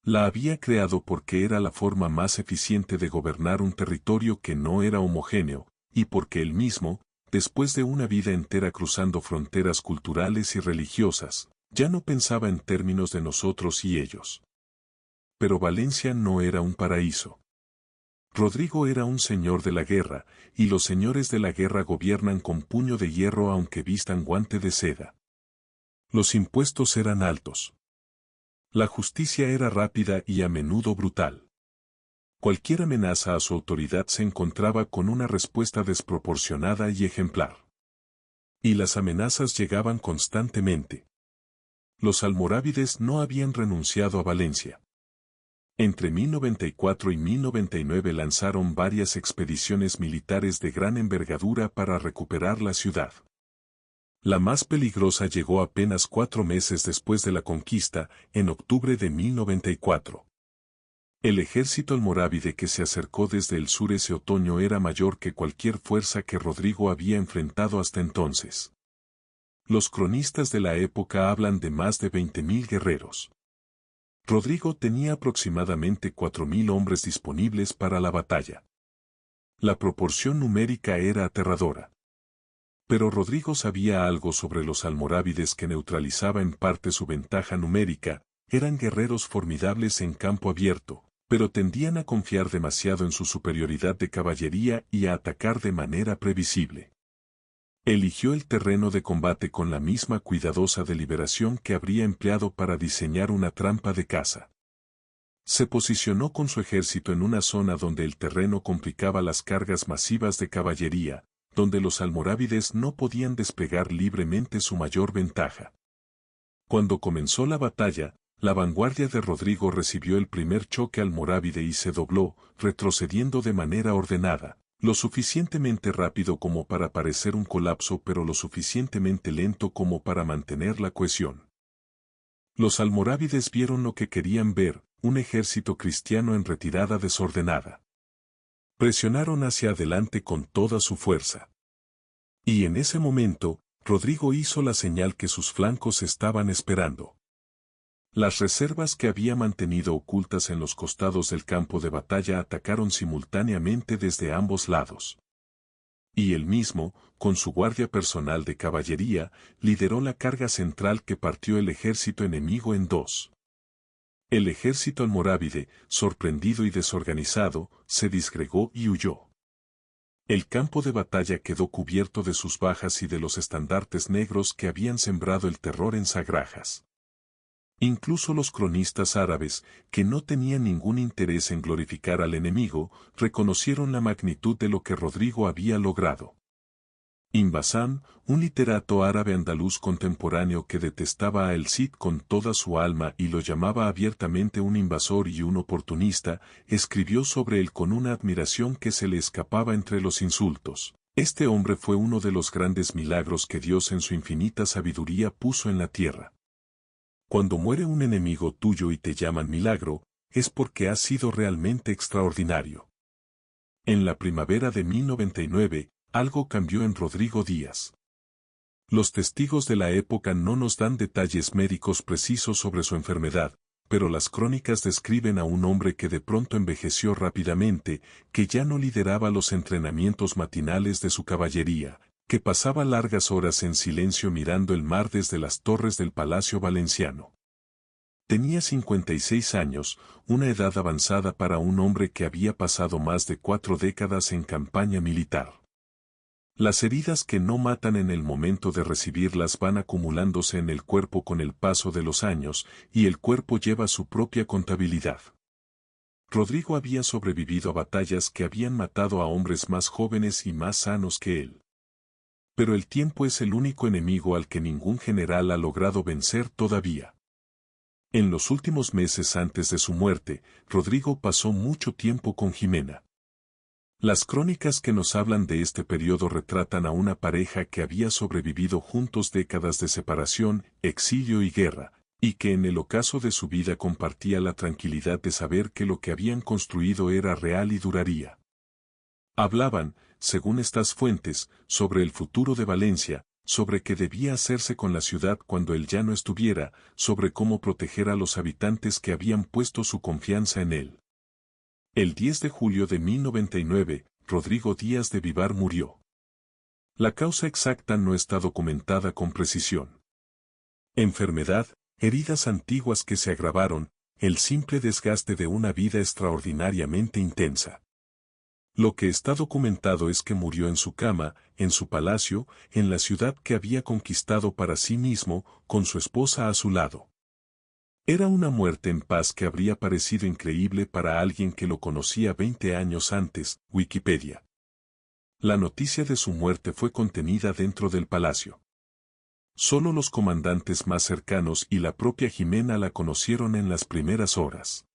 La había creado porque era la forma más eficiente de gobernar un territorio que no era homogéneo, y porque él mismo, después de una vida entera cruzando fronteras culturales y religiosas, ya no pensaba en términos de nosotros y ellos. Pero Valencia no era un paraíso. Rodrigo era un señor de la guerra, y los señores de la guerra gobiernan con puño de hierro aunque vistan guante de seda. Los impuestos eran altos. La justicia era rápida y a menudo brutal. Cualquier amenaza a su autoridad se encontraba con una respuesta desproporcionada y ejemplar. Y las amenazas llegaban constantemente. Los almorávides no habían renunciado a Valencia. Entre 1094 y 1099 lanzaron varias expediciones militares de gran envergadura para recuperar la ciudad. La más peligrosa llegó apenas 4 meses después de la conquista, en octubre de 1094. El ejército almorávide que se acercó desde el sur ese otoño era mayor que cualquier fuerza que Rodrigo había enfrentado hasta entonces. Los cronistas de la época hablan de más de 20.000 guerreros. Rodrigo tenía aproximadamente 4.000 hombres disponibles para la batalla. La proporción numérica era aterradora. Pero Rodrigo sabía algo sobre los almorávides que neutralizaba en parte su ventaja numérica. Eran guerreros formidables en campo abierto, pero tendían a confiar demasiado en su superioridad de caballería y a atacar de manera previsible. Eligió el terreno de combate con la misma cuidadosa deliberación que habría empleado para diseñar una trampa de caza. Se posicionó con su ejército en una zona donde el terreno complicaba las cargas masivas de caballería, donde los almorávides no podían desplegar libremente su mayor ventaja. Cuando comenzó la batalla, la vanguardia de Rodrigo recibió el primer choque almorávide y se dobló, retrocediendo de manera ordenada. Lo suficientemente rápido como para parecer un colapso pero lo suficientemente lento como para mantener la cohesión. Los almorávides vieron lo que querían ver, un ejército cristiano en retirada desordenada. Presionaron hacia adelante con toda su fuerza. Y en ese momento, Rodrigo hizo la señal que sus flancos estaban esperando. Las reservas que había mantenido ocultas en los costados del campo de batalla atacaron simultáneamente desde ambos lados. Y él mismo, con su guardia personal de caballería, lideró la carga central que partió el ejército enemigo en dos. El ejército almorávide, sorprendido y desorganizado, se disgregó y huyó. El campo de batalla quedó cubierto de sus bajas y de los estandartes negros que habían sembrado el terror en Sagrajas. Incluso los cronistas árabes, que no tenían ningún interés en glorificar al enemigo, reconocieron la magnitud de lo que Rodrigo había logrado. Ibn Bassam, un literato árabe andaluz contemporáneo que detestaba a El Cid con toda su alma y lo llamaba abiertamente un invasor y un oportunista, escribió sobre él con una admiración que se le escapaba entre los insultos. Este hombre fue uno de los grandes milagros que Dios en su infinita sabiduría puso en la tierra. Cuando muere un enemigo tuyo y te llaman milagro, es porque has sido realmente extraordinario. En la primavera de 1099, algo cambió en Rodrigo Díaz. Los testigos de la época no nos dan detalles médicos precisos sobre su enfermedad, pero las crónicas describen a un hombre que de pronto envejeció rápidamente, que ya no lideraba los entrenamientos matinales de su caballería, que pasaba largas horas en silencio mirando el mar desde las torres del Palacio Valenciano. Tenía 56 años, una edad avanzada para un hombre que había pasado más de 4 décadas en campaña militar. Las heridas que no matan en el momento de recibirlas van acumulándose en el cuerpo con el paso de los años, y el cuerpo lleva su propia contabilidad. Rodrigo había sobrevivido a batallas que habían matado a hombres más jóvenes y más sanos que él. Pero el tiempo es el único enemigo al que ningún general ha logrado vencer todavía. En los últimos meses antes de su muerte, Rodrigo pasó mucho tiempo con Jimena. Las crónicas que nos hablan de este periodo retratan a una pareja que había sobrevivido juntos décadas de separación, exilio y guerra, y que en el ocaso de su vida compartía la tranquilidad de saber que lo que habían construido era real y duraría. Hablaban, según estas fuentes, sobre el futuro de Valencia, sobre qué debía hacerse con la ciudad cuando él ya no estuviera, sobre cómo proteger a los habitantes que habían puesto su confianza en él. El 10 de julio de 1099, Rodrigo Díaz de Vivar murió. La causa exacta no está documentada con precisión. Enfermedad, heridas antiguas que se agravaron, el simple desgaste de una vida extraordinariamente intensa. Lo que está documentado es que murió en su cama, en su palacio, en la ciudad que había conquistado para sí mismo, con su esposa a su lado. Era una muerte en paz que habría parecido increíble para alguien que lo conocía 20 años antes, Wikipedia. La noticia de su muerte fue contenida dentro del palacio. Solo los comandantes más cercanos y la propia Jimena la conocieron en las primeras horas.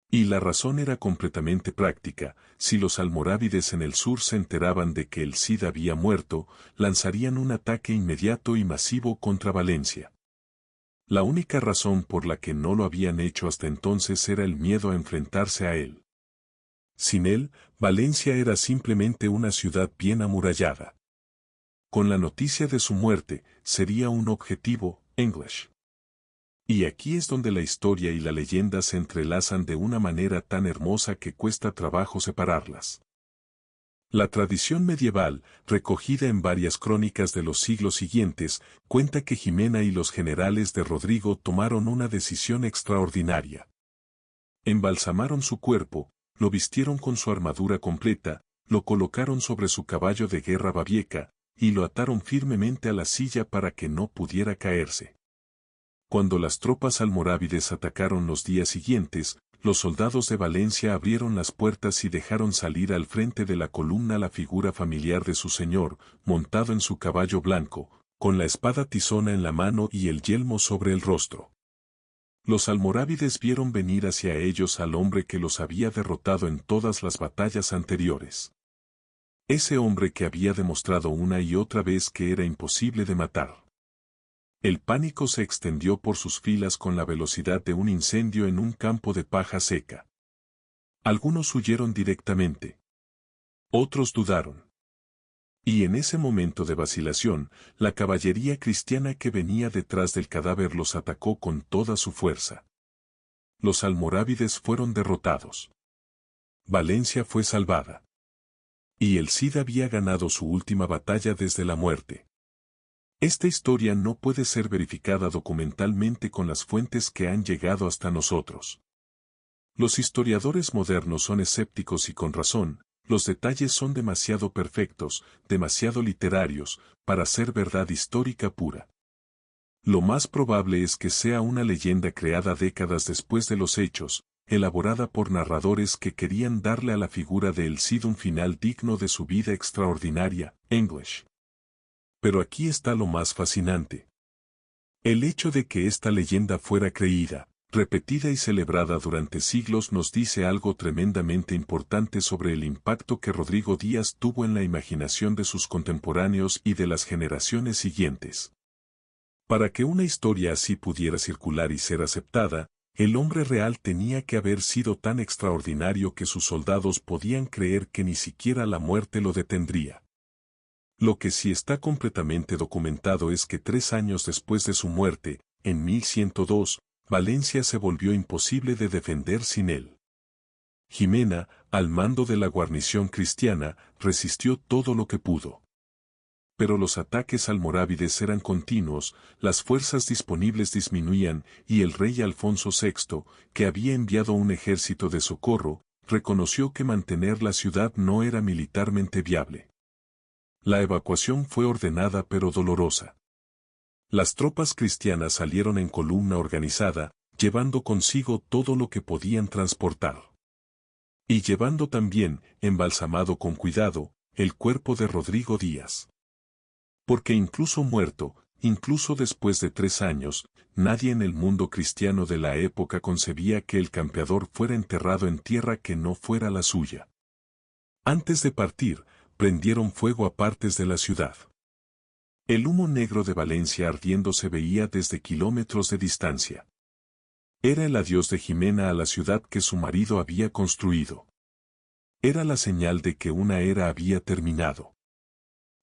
Y la razón era completamente práctica: si los almorávides en el sur se enteraban de que el Cid había muerto, lanzarían un ataque inmediato y masivo contra Valencia. La única razón por la que no lo habían hecho hasta entonces era el miedo a enfrentarse a él. Sin él, Valencia era simplemente una ciudad bien amurallada. Con la noticia de su muerte, sería un objetivo, English. Y aquí es donde la historia y la leyenda se entrelazan de una manera tan hermosa que cuesta trabajo separarlas. La tradición medieval, recogida en varias crónicas de los siglos siguientes, cuenta que Jimena y los generales de Rodrigo tomaron una decisión extraordinaria. Embalsamaron su cuerpo, lo vistieron con su armadura completa, lo colocaron sobre su caballo de guerra babieca, y lo ataron firmemente a la silla para que no pudiera caerse. Cuando las tropas almorávides atacaron los días siguientes, los soldados de Valencia abrieron las puertas y dejaron salir al frente de la columna la figura familiar de su señor, montado en su caballo blanco, con la espada tizona en la mano y el yelmo sobre el rostro. Los almorávides vieron venir hacia ellos al hombre que los había derrotado en todas las batallas anteriores. Ese hombre que había demostrado una y otra vez que era imposible de matar. El pánico se extendió por sus filas con la velocidad de un incendio en un campo de paja seca. Algunos huyeron directamente. Otros dudaron. Y en ese momento de vacilación, la caballería cristiana que venía detrás del cadáver los atacó con toda su fuerza. Los almorávides fueron derrotados. Valencia fue salvada. Y el Cid había ganado su última batalla desde la muerte. Esta historia no puede ser verificada documentalmente con las fuentes que han llegado hasta nosotros. Los historiadores modernos son escépticos y con razón. Los detalles son demasiado perfectos, demasiado literarios, para ser verdad histórica pura. Lo más probable es que sea una leyenda creada décadas después de los hechos, elaborada por narradores que querían darle a la figura de El Cid un final digno de su vida extraordinaria, English. Pero aquí está lo más fascinante. El hecho de que esta leyenda fuera creída, repetida y celebrada durante siglos nos dice algo tremendamente importante sobre el impacto que Rodrigo Díaz tuvo en la imaginación de sus contemporáneos y de las generaciones siguientes. Para que una historia así pudiera circular y ser aceptada, el hombre real tenía que haber sido tan extraordinario que sus soldados podían creer que ni siquiera la muerte lo detendría. Lo que sí está completamente documentado es que 3 años después de su muerte, en 1102, Valencia se volvió imposible de defender sin él. Jimena, al mando de la guarnición cristiana, resistió todo lo que pudo. Pero los ataques almorávides eran continuos, las fuerzas disponibles disminuían y el rey Alfonso VI, que había enviado un ejército de socorro, reconoció que mantener la ciudad no era militarmente viable. La evacuación fue ordenada pero dolorosa. Las tropas cristianas salieron en columna organizada, llevando consigo todo lo que podían transportar. Y llevando también, embalsamado con cuidado, el cuerpo de Rodrigo Díaz. Porque incluso muerto, incluso después de 3 años, nadie en el mundo cristiano de la época concebía que el campeador fuera enterrado en tierra que no fuera la suya. Antes de partir, prendieron fuego a partes de la ciudad. El humo negro de Valencia ardiendo se veía desde kilómetros de distancia. Era el adiós de Jimena a la ciudad que su marido había construido. Era la señal de que una era había terminado.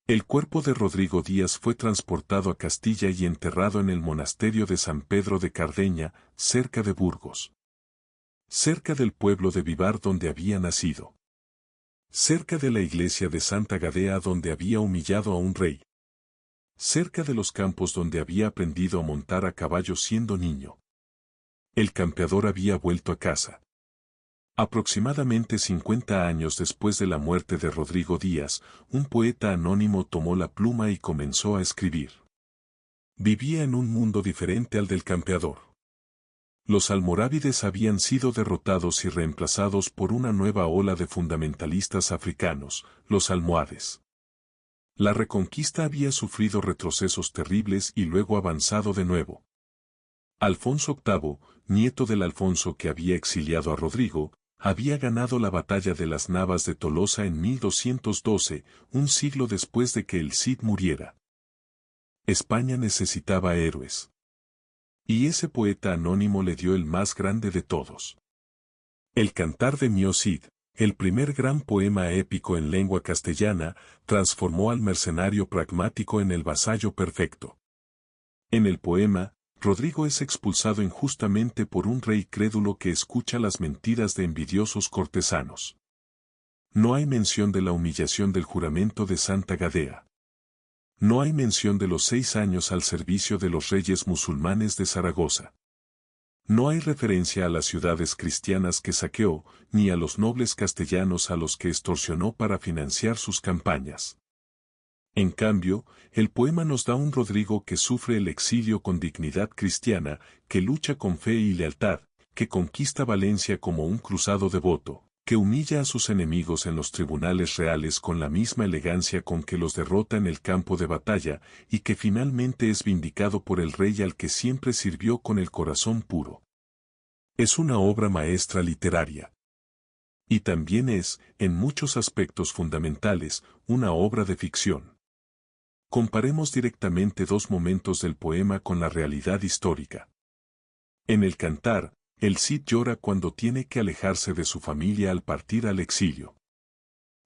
El cuerpo de Rodrigo Díaz fue transportado a Castilla y enterrado en el monasterio de San Pedro de Cardeña, cerca de Burgos. Cerca del pueblo de Vivar donde había nacido. Cerca de la iglesia de Santa Gadea donde había humillado a un rey. Cerca de los campos donde había aprendido a montar a caballo siendo niño. El campeador había vuelto a casa. Aproximadamente 50 años después de la muerte de Rodrigo Díaz, un poeta anónimo tomó la pluma y comenzó a escribir. Vivía en un mundo diferente al del campeador. Los almorávides habían sido derrotados y reemplazados por una nueva ola de fundamentalistas africanos, los almohades. La reconquista había sufrido retrocesos terribles y luego avanzado de nuevo. Alfonso VIII, nieto del Alfonso que había exiliado a Rodrigo, había ganado la batalla de las Navas de Tolosa en 1212, un siglo después de que el Cid muriera. España necesitaba héroes. Y ese poeta anónimo le dio el más grande de todos. El Cantar de Mio Cid, el primer gran poema épico en lengua castellana, transformó al mercenario pragmático en el vasallo perfecto. En el poema, Rodrigo es expulsado injustamente por un rey crédulo que escucha las mentiras de envidiosos cortesanos. No hay mención de la humillación del juramento de Santa Gadea. No hay mención de los 6 años al servicio de los reyes musulmanes de Zaragoza. No hay referencia a las ciudades cristianas que saqueó, ni a los nobles castellanos a los que extorsionó para financiar sus campañas. En cambio, el poema nos da un Rodrigo que sufre el exilio con dignidad cristiana, que lucha con fe y lealtad, que conquista Valencia como un cruzado devoto, que humilla a sus enemigos en los tribunales reales con la misma elegancia con que los derrota en el campo de batalla, y que finalmente es vindicado por el rey al que siempre sirvió con el corazón puro. Es una obra maestra literaria. Y también es, en muchos aspectos fundamentales, una obra de ficción. Comparemos directamente dos momentos del poema con la realidad histórica. En el Cantar, el Cid llora cuando tiene que alejarse de su familia al partir al exilio.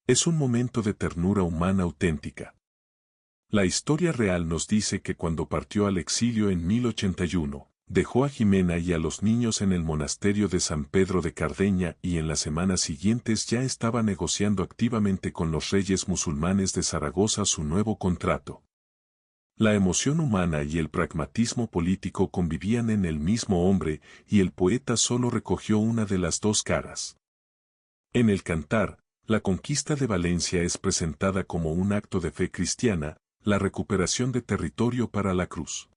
Es un momento de ternura humana auténtica. La historia real nos dice que cuando partió al exilio en 1081, dejó a Jimena y a los niños en el monasterio de San Pedro de Cardeña y en las semanas siguientes ya estaba negociando activamente con los reyes musulmanes de Zaragoza su nuevo contrato. La emoción humana y el pragmatismo político convivían en el mismo hombre y el poeta solo recogió una de las dos caras. En el Cantar, la conquista de Valencia es presentada como un acto de fe cristiana, la recuperación de territorio para la cruz.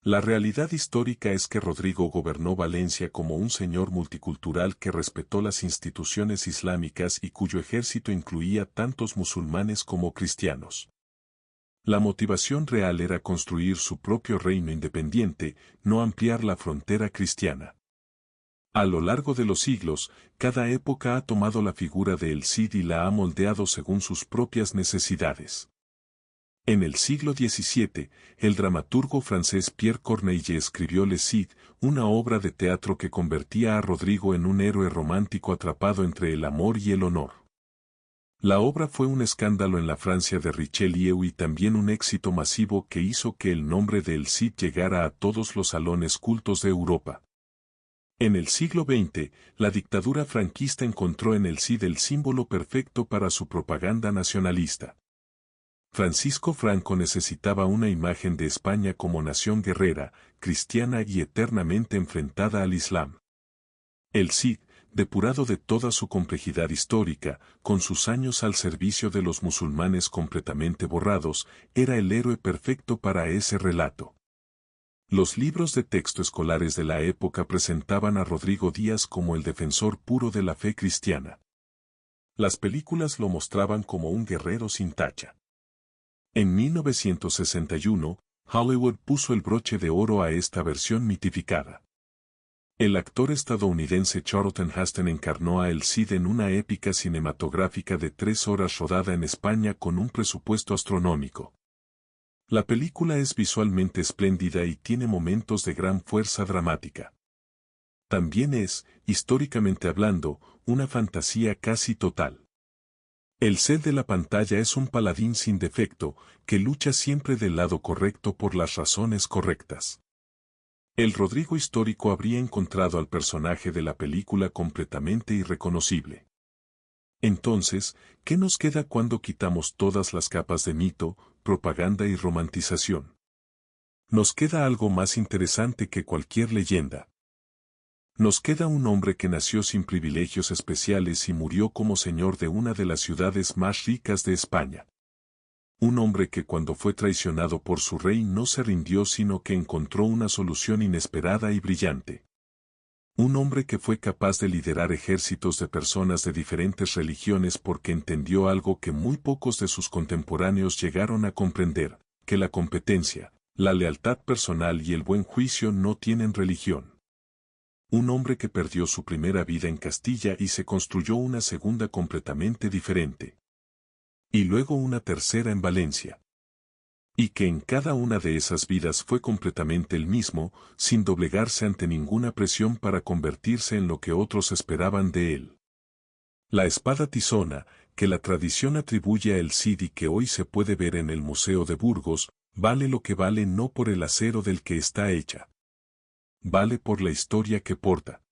La realidad histórica es que Rodrigo gobernó Valencia como un señor multicultural que respetó las instituciones islámicas y cuyo ejército incluía tantos musulmanes como cristianos. La motivación real era construir su propio reino independiente, no ampliar la frontera cristiana. A lo largo de los siglos, cada época ha tomado la figura de el Cid y la ha moldeado según sus propias necesidades. En el siglo XVII, el dramaturgo francés Pierre Corneille escribió Le Cid, una obra de teatro que convertía a Rodrigo en un héroe romántico atrapado entre el amor y el honor. La obra fue un escándalo en la Francia de Richelieu y también un éxito masivo que hizo que el nombre de el Cid llegara a todos los salones cultos de Europa. En el siglo XX, la dictadura franquista encontró en el Cid el símbolo perfecto para su propaganda nacionalista. Francisco Franco necesitaba una imagen de España como nación guerrera, cristiana y eternamente enfrentada al Islam. El Cid, depurado de toda su complejidad histórica, con sus años al servicio de los musulmanes completamente borrados, era el héroe perfecto para ese relato. Los libros de texto escolares de la época presentaban a Rodrigo Díaz como el defensor puro de la fe cristiana. Las películas lo mostraban como un guerrero sin tacha. En 1961, Hollywood puso el broche de oro a esta versión mitificada. El actor estadounidense Charlton Heston encarnó a el Cid en una épica cinematográfica de 3 horas rodada en España con un presupuesto astronómico. La película es visualmente espléndida y tiene momentos de gran fuerza dramática. También es, históricamente hablando, una fantasía casi total. El Cid de la pantalla es un paladín sin defecto, que lucha siempre del lado correcto por las razones correctas. El Rodrigo histórico habría encontrado al personaje de la película completamente irreconocible. Entonces, ¿qué nos queda cuando quitamos todas las capas de mito, propaganda y romantización? Nos queda algo más interesante que cualquier leyenda. Nos queda un hombre que nació sin privilegios especiales y murió como señor de una de las ciudades más ricas de España. Un hombre que cuando fue traicionado por su rey no se rindió sino que encontró una solución inesperada y brillante. Un hombre que fue capaz de liderar ejércitos de personas de diferentes religiones porque entendió algo que muy pocos de sus contemporáneos llegaron a comprender, que la competencia, la lealtad personal y el buen juicio no tienen religión. Un hombre que perdió su primera vida en Castilla y se construyó una segunda completamente diferente. Y luego una tercera en Valencia. Y que en cada una de esas vidas fue completamente el mismo, sin doblegarse ante ninguna presión para convertirse en lo que otros esperaban de él. La espada tizona, que la tradición atribuye a el Cid y que hoy se puede ver en el Museo de Burgos, vale lo que vale no por el acero del que está hecha. Vale por la historia que porta.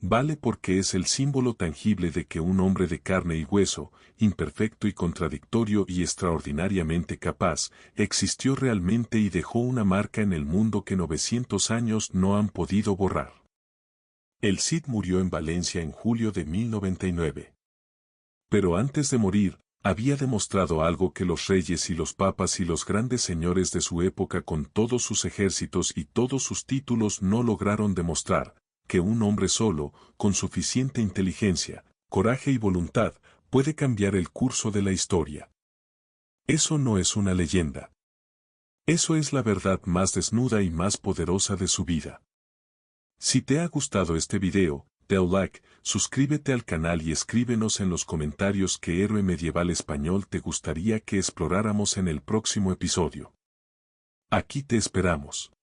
Vale porque es el símbolo tangible de que un hombre de carne y hueso, imperfecto y contradictorio y extraordinariamente capaz, existió realmente y dejó una marca en el mundo que 900 años no han podido borrar. El Cid murió en Valencia en julio de 1099. Pero antes de morir, había demostrado algo que los reyes y los papas y los grandes señores de su época con todos sus ejércitos y todos sus títulos no lograron demostrar, que un hombre solo, con suficiente inteligencia, coraje y voluntad, puede cambiar el curso de la historia. Eso no es una leyenda. Eso es la verdad más desnuda y más poderosa de su vida. Si te ha gustado este video, dale like, suscríbete al canal y escríbenos en los comentarios qué héroe medieval español te gustaría que exploráramos en el próximo episodio. Aquí te esperamos.